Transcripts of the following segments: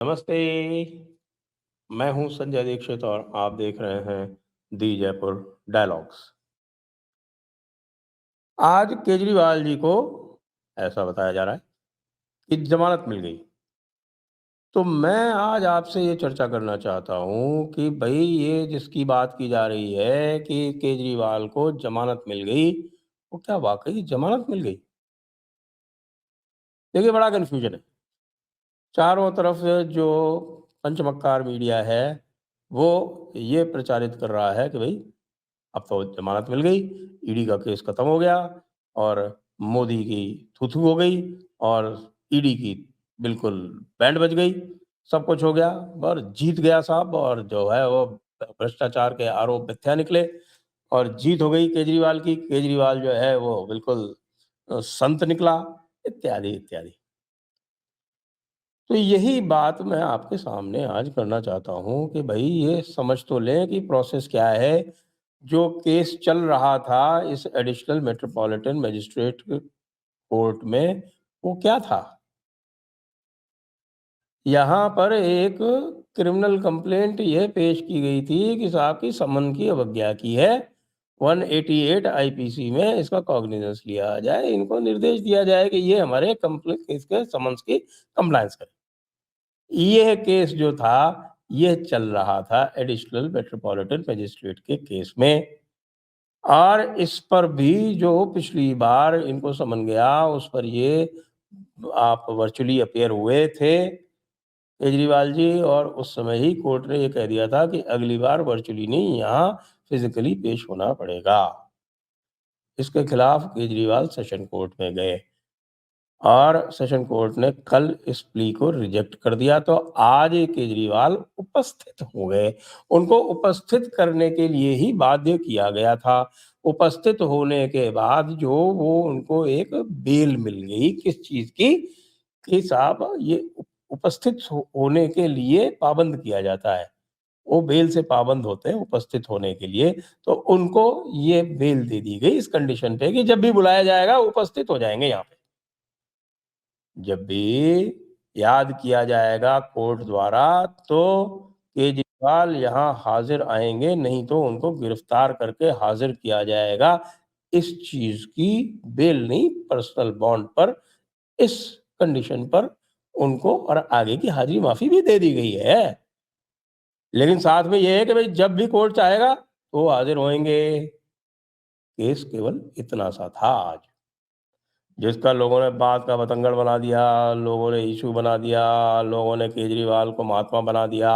नमस्ते, मैं हूँ संजय दीक्षित और आप देख रहे हैं दी जयपुर डायलॉग्स। आज केजरीवाल जी को ऐसा बताया जा रहा है कि जमानत मिल गई। तो मैं आज आपसे ये चर्चा करना चाहता हूँ कि भई ये जिसकी बात की जा रही है कि केजरीवाल को जमानत मिल गई, वो क्या वाक़ई जमानत मिल गई? देखिए बड़ा कन्फ्यूज़न है। चारों तरफ जो पंचमक्कार मीडिया है, वो ये प्रचारित कर रहा है कि भई अब तो ज़मानत मिल गई, ईडी का केस खत्म हो गया और मोदी की थू-थू हो गई और ईडी की बिल्कुल बैंड बज गई, सब कुछ हो गया और जीत गया साहब और जो है वो भ्रष्टाचार के आरोप मिथ्या निकले और जीत हो गई केजरीवाल की। केजरीवाल जो है वो बिल्कुल संत निकला, इत्यादि, इत्यादि। तो यही बात मैं आपके सामने आज करना चाहता हूँ कि भई ये समझ तो लें कि प्रोसेस क्या है। जो केस चल रहा था इस एडिशनल मेट्रोपॉलिटन मजिस्ट्रेट कोर्ट में, वो क्या था? यहाँ पर एक क्रिमिनल कंप्लेंट ये पेश की गई थी कि साहब की समन की अवज्ञा की है। 188 आईपीसी में इसका कॉग्निजेंस लिया जाए, इनको निर्देश दिया जाए कि ये हमारे इसके समन्स की कंप्लायंस करें। ये केस जो था, ये चल रहा था एडिशनल मेट्रोपॉलिटन मजिस्ट्रेट के केस में और इस पर भी जो पिछली बार इनको समन गया, उस पर ये आप वर्चुअली अपीयर हुए थे केजरीवाल जी और उस समय ही कोर्ट ने ये कह दिया था कि अगली बार वर्चुअली नहीं, यहाँ फिज़िकली पेश होना पड़ेगा। इसके खिलाफ केजरीवाल सेशन कोर्ट में गए। और सेशन कोर्ट ने कल इस प्ली को रिजेक्ट कर दिया तो आज ये केजरीवाल उपस्थित हो गए। उनको उपस्थित करने के लिए ही बाध्य किया गया था। उपस्थित होने के बाद जो वो उनको एक बेल मिल गई किस चीज़ की कि साहब ये उपस्थित होने के लिए पाबंद किया जाता है। वो बेल से पाबंद होते हैं उपस्थित होने के लिए, तो उनको ये बेल दे दी गई इस कंडीशन पे कि जब भी बुलाया जाएगा उपस्थित हो जाएँगे यहाँ पे। जब भी याद किया जाएगा कोर्ट द्वारा तो केजरीवाल यहाँ हाजिर आएँगे, नहीं तो उनको गिरफ्तार करके हाजिर किया जाएगा। इस चीज़ की बेल नहीं पर्सनल बॉन्ड पर इस कंडीशन पर उनको और आगे की हाज़िरी माफ़ी भी दे दी गई है। लेकिन साथ में ये है कि भई जब भी कोर्ट चाहेगा तो वो हाजिर होएँगे। केस केवल इतना सा था आज। जिसका लोगों ने बात का बतंगड़ बना दिया, लोगों ने इश्यू बना दिया, लोगों ने केजरीवाल को महात्मा बना दिया।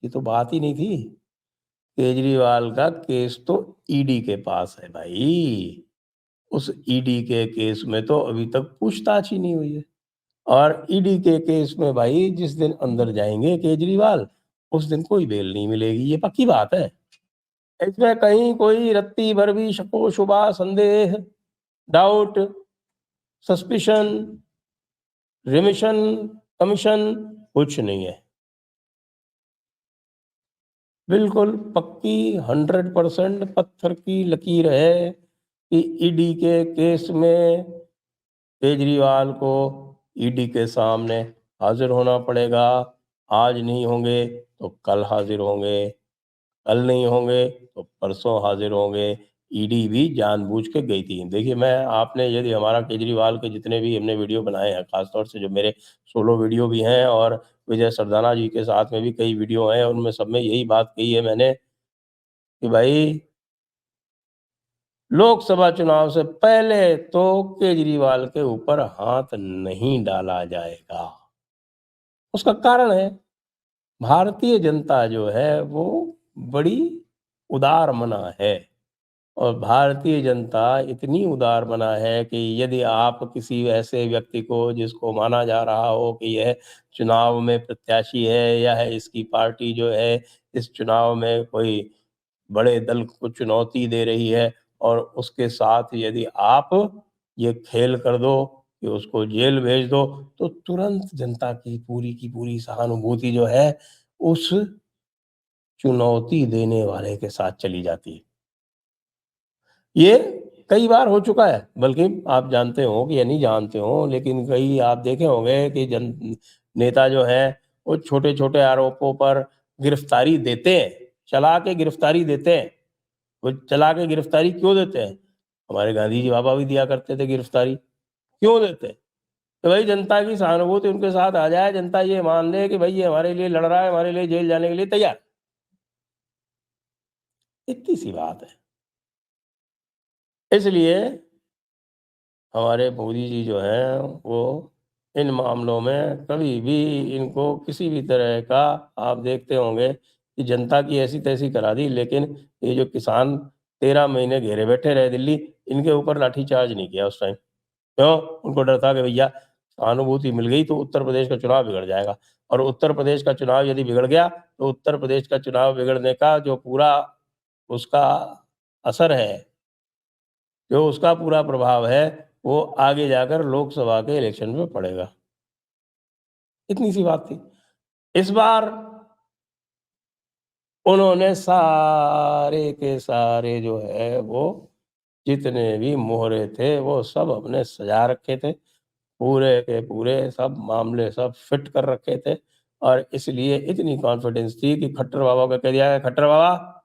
ये तो बात ही नहीं थी। केजरीवाल का केस तो ईडी के पास है भाई। उस ईडी के केस में तो अभी तक पूछताछ ही नहीं हुई है। और ईडी के केस में भाई जिस दिन अंदर जाएँगे केजरीवाल, उस दिन कोई बेल नहीं मिलेगी, ये पक्की बात है। इसमें कहीं कोई रत्ती भर भी शको-शुबा, संदेह, डाउट, सस्पिशन, रिमिशन, कमीशन कुछ नहीं है। बिल्कुल पक्की 100% पत्थर की लकीर है कि ईडी के केस में केजरीवाल को ईडी के सामने हाज़िर होना पड़ेगा। आज नहीं होंगे तो कल हाज़िर होंगे। कल नहीं होंगे तो परसों हाज़िर होंगे। ईडी भी जानबूझ के गई थी। देखिए मैं आपने यदि हमारा केजरीवाल के जितने भी हमने वीडियो बनाए हैं, ख़ास तौर से जो मेरे सोलो वीडियो भी हैं और विजय सरदाना जी के साथ में भी कई वीडियो हैं, उनमें सब में यही बात कही है मैंने कि भाई लोकसभा चुनाव से पहले तो केजरीवाल के ऊपर हाथ नहीं डाला जाएगा। उसका कारण है भारतीय जनता जो है वो बड़ी उदारमना है और भारतीय जनता इतनी उदारमना है कि यदि आप किसी ऐसे व्यक्ति को जिसको माना जा रहा हो कि यह चुनाव में प्रत्याशी है या है इसकी पार्टी जो है इस चुनाव में कोई बड़े दल को चुनौती दे रही है और उसके साथ यदि आप ये खेल कर दो कि उसको जेल भेज दो, तो तुरंत जनता की पूरी सहानुभूति जो है, उस चुनौती देने वाले के साथ चली जाती है। ये कई बार हो चुका है, बल्कि आप जानते हो कि या नहीं जानते हो, लेकिन कई आप देखे होंगे कि नेता जो हैं वो छोटे-छोटे आरोपों पर गिरफ्तारी देते हैं, चला के गिरफ्तारी देते हैं। वो चला के गिरफ्तारी क्यों देते हैं? हमारे गांधी जी बाबा भी दिया करते थे गिरफ्तारी। क्यों देते हैं? तो भाई जनता की सहानुभूति उनके साथ आ जाए, जनता ये मान ले कि भाई ये हमारे लिए लड़ रहा है, हमारे लिए जेल जाने के लिए तैयार। इतनी सी बात है। इसलिए हमारे मोदी जी जो हैं वो इन मामलों में कभी भी इनको किसी भी तरह का आप देखते होंगे कि जनता की ऐसी-तैसी करा दी, लेकिन ये जो किसान 13 महीने घेरे बैठे रहे दिल्ली, इनके ऊपर लाठीचार्ज नहीं किया उस टाइम। क्यों? उनको डर था कि भैया सहानुभूति मिल गई तो उत्तर प्रदेश का चुनाव बिगड़ जाएगा, और उत्तर प्रदेश का चुनाव यदि बिगड़ गया, तो उत्तर प्रदेश का चुनाव बिगड़ने का जो पूरा उसका असर है, जो उसका पूरा प्रभाव है, वो आगे जाकर लोकसभा के इलेक्शन में पड़ेगा। इतनी सी बात थी। इस बार उन्होंने सारे के सारे जो है वो जितने भी मोहरे थे, वो सब अपने सजा रखे थे। पूरे के पूरे सब मामले सब फिट कर रखे थे, और इसलिए इतनी कॉन्फिडेंस थी कि खट्टर बाबा को कह दिया गया, खट्टर बाबा,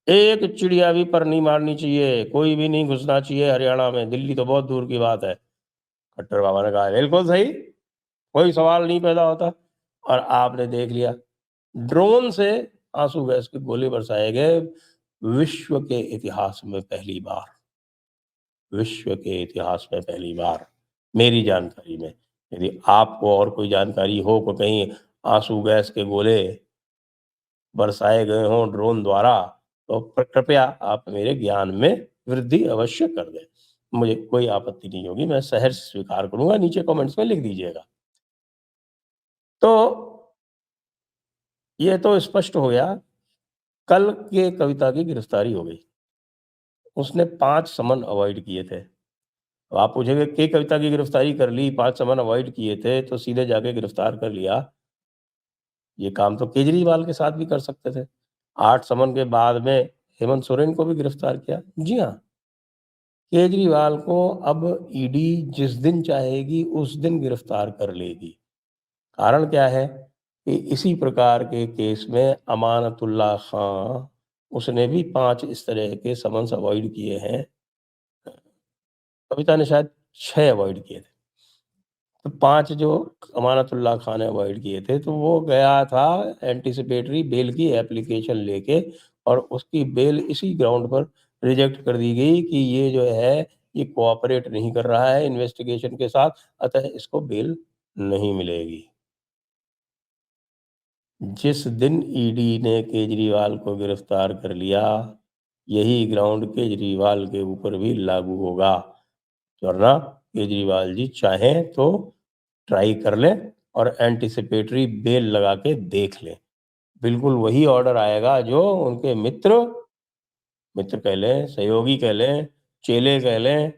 एक चिड़िया भी पर नहीं मारनी चाहिए, कोई भी नहीं घुसना चाहिए हरियाणा में, दिल्ली तो बहुत दूर की बात है। खट्टर बाबा ने कहा बिल्कुल सही, कोई सवाल नहीं पैदा होता। और आपने देख लिया, ड्रोन से आंसू गैस के गोले बरसाए गए, विश्व के इतिहास में पहली बार, विश्व के इतिहास में पहली बार, मेरी जानकारी में। यदि आपको और कोई जानकारी हो कि कहीं आंसू गैस के गोले बरसाए गए हों ड्रोन द्वारा, तो कृपया आप मेरे ज्ञान में वृद्धि अवश्य कर दें। मुझे कोई आपत्ति नहीं होगी, मैं सहर्ष स्वीकार करूँगा, नीचे कमेंट्स में लिख दीजिएगा। तो ये तो स्पष्ट हो गया, कल के कविता की गिरफ्तारी हो गई। उसने 5 समन अवॉइड किए थे। तो आप पूछेंगे के कविता की गिरफ्तारी कर ली, 5 समन अवॉइड किए थे, तो सीधे जाके गिरफ्तार कर लिया। ये काम तो केजरीवाल के साथ भी कर सकते थे। 8 समन के बाद में हेमंत सोरेन को भी गिरफ्तार किया। जी हाँ, केजरीवाल को अब ईडी जिस दिन चाहेगी उस दिन गिरफ्तार कर लेगी। कारण क्या है कि इसी प्रकार के केस में अमानतुल्लाह खां, उसने भी 5 इस तरह के समन्स अवॉइड किए हैं। कविता ने शायद 6 अवॉइड किए थे। तो 5 जो अमानतुल्लाह खां ने अवॉइड किए थे, तो वो गया था एंटीसिपेटरी बेल की एप्लीकेशन लेके, और उसकी बेल इसी ग्राउंड पर रिजेक्ट कर दी गई कि ये जो है, ये कोऑपरेट नहीं कर रहा है इन्वेस्टिगेशन के साथ, अतः इसको बेल नहीं मिलेगी। जिस दिन ईडी ने केजरीवाल को गिरफ्तार कर लिया, यही ग्राउंड केजरीवाल के ऊपर भी लागू होगा। वरना केजरीवाल जी चाहें तो ट्राई कर लें और एंटीसिपेटरी बेल लगा के देख लें। बिल्कुल वही ऑर्डर आएगा जो उनके मित्र, मित्र कह लें, सहयोगी कह लें, चेले कह लें,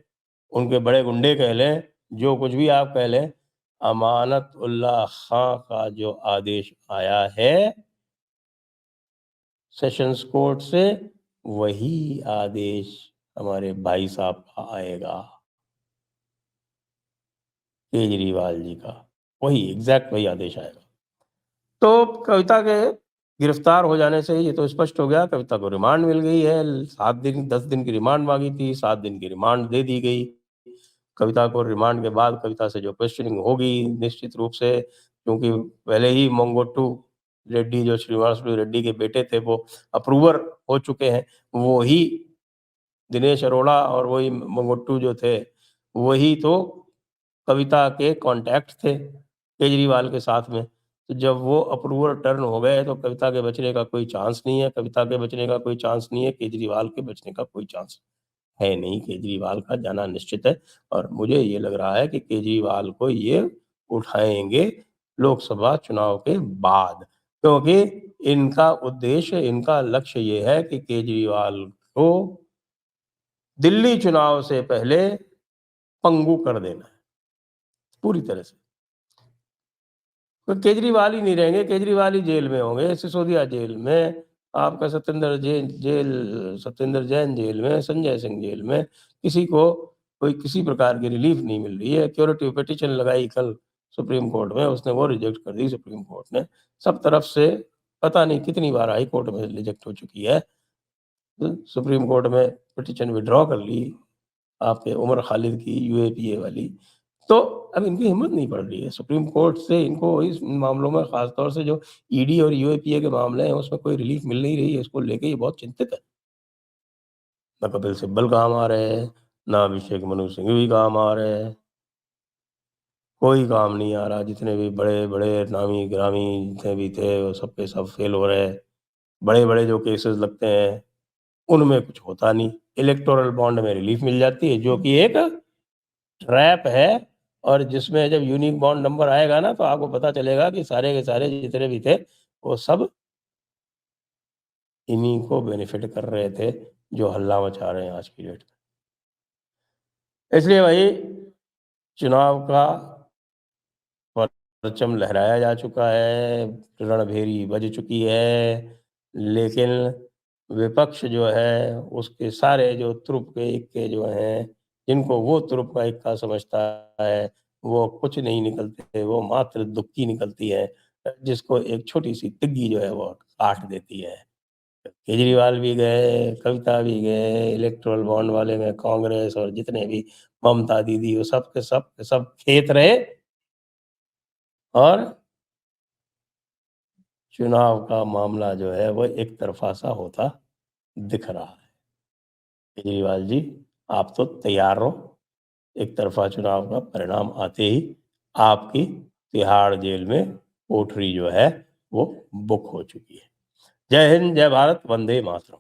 उनके बड़े गुंडे कह लें, जो कुछ भी आप कह लें, अमानत उल्लाह खां का जो आदेश आया है सेशंस कोर्ट से, वही आदेश हमारे भाई साहब का आएगा, केजरीवाल जी का। वही एग्ज़ैक्ट वही आदेश आएगा। तो कविता के गिरफ्तार हो जाने से ये तो स्पष्ट हो गया, कविता को रिमांड मिल गई है। 7 दिन 10 दिन की रिमांड माँगी थी, 7 दिन की रिमांड दे दी गई। कविता को रिमांड के बाद कविता से जो क्वेश्चनिंग होगी निश्चित रूप से, क्योंकि पहले ही मंगोट्टू रेड्डी, जो श्रीनिवासलू रेड्डी के बेटे थे, वो अप्रूवर हो चुके हैं। वो ही दिनेश अरोड़ा और वही मंगोट्टू जो थे, वही तो कविता के कॉन्टैक्ट थे केजरीवाल के साथ में। तो जब वो अप्रूवर टर्न हो गए, तो कविता के बचने का कोई चांस नहीं है, कविता के बचने का कोई चांस नहीं है, केजरीवाल के बचने का कोई चांस है नहीं। केजरीवाल का जाना निश्चित है, और मुझे ये लग रहा है कि केजरीवाल को ये उठाएँगे लोकसभा चुनाव के बाद, क्योंकि इनका उद्देश्य, इनका लक्ष्य ये है कि केजरीवाल को दिल्ली चुनाव से पहले पंगु कर देना है, पूरी तरह से। तो केजरीवाल ही नहीं रहेंगे, केजरीवाल ही जेल में होंगे, सिसोदिया जेल में, आपका सत्येंद्र जैन जेल में, संजय सिंह जेल में। किसी को कोई किसी प्रकार की रिलीफ नहीं मिल रही है। क्यूरेटिव पिटीशन लगाई कल सुप्रीम कोर्ट में, उसने वो रिजेक्ट कर दी सुप्रीम कोर्ट ने। सब तरफ से पता नहीं कितनी बार हाई कोर्ट में रिजेक्ट हो चुकी है। सुप्रीम कोर्ट में पिटीशन विड्रॉ कर ली आपके उमर खालिद की यूएपीए वाली। तो अब इनकी हिम्मत नहीं पड़ रही है सुप्रीम कोर्ट से, इनको इस मामलों में खासतौर से जो ईडी और यूएपीए के मामले हैं उसमें कोई रिलीफ मिल नहीं रही है। इसको लेके ये बहुत चिंतित है। ना कपिल सिब्बल काम आ रहे हैं, ना अभिषेक मनु सिंह भी काम आ रहे हैं, कोई काम नहीं आ रहा। जितने भी बड़े बड़े नामी गिरामी जितने भी थे वो सब के सब फेल हो रहे हैं। बड़े बड़े जो केसेस लगते हैं उनमें कुछ होता नहीं। इलेक्टोरल बॉन्ड में रिलीफ मिल जाती है जो कि एक ट्रैप है, और जिसमें जब यूनिक बॉन्ड नंबर आएगा ना तो आपको पता चलेगा कि सारे के सारे जितने भी थे वो सब इन्हीं को बेनिफिट कर रहे थे जो हल्ला मचा रहे हैं आज की डेट में। इसलिए भाई चुनाव का परचम लहराया जा चुका है, रणभेरी बज चुकी है, लेकिन विपक्ष जो है उसके सारे जो तुरुप के इक्के जो हैं, जिनको वो तुरुप का इक्का समझता है, वो कुछ नहीं निकलते, वो मात्र दुक्की निकलती है, जिसको एक छोटी-सी तिग्गी जो है वो काट देती है। केजरीवाल भी गए, कविता भी गए, इलेक्टोरल बॉन्ड वाले में कांग्रेस और जितने भी ममता दीदी वो सब खेत रहे, और चुनाव का मामला जो है वो एक तरफ़ा सा होता दिख रहा है। केजरीवाल जी, आप तो तैयार रहो, एक तरफ़ा चुनाव का परिणाम आते ही आपकी तिहाड़ जेल में कोठरी जो है वो बुक हो चुकी है। जय हिंद, जय भारत, वंदे मातरम।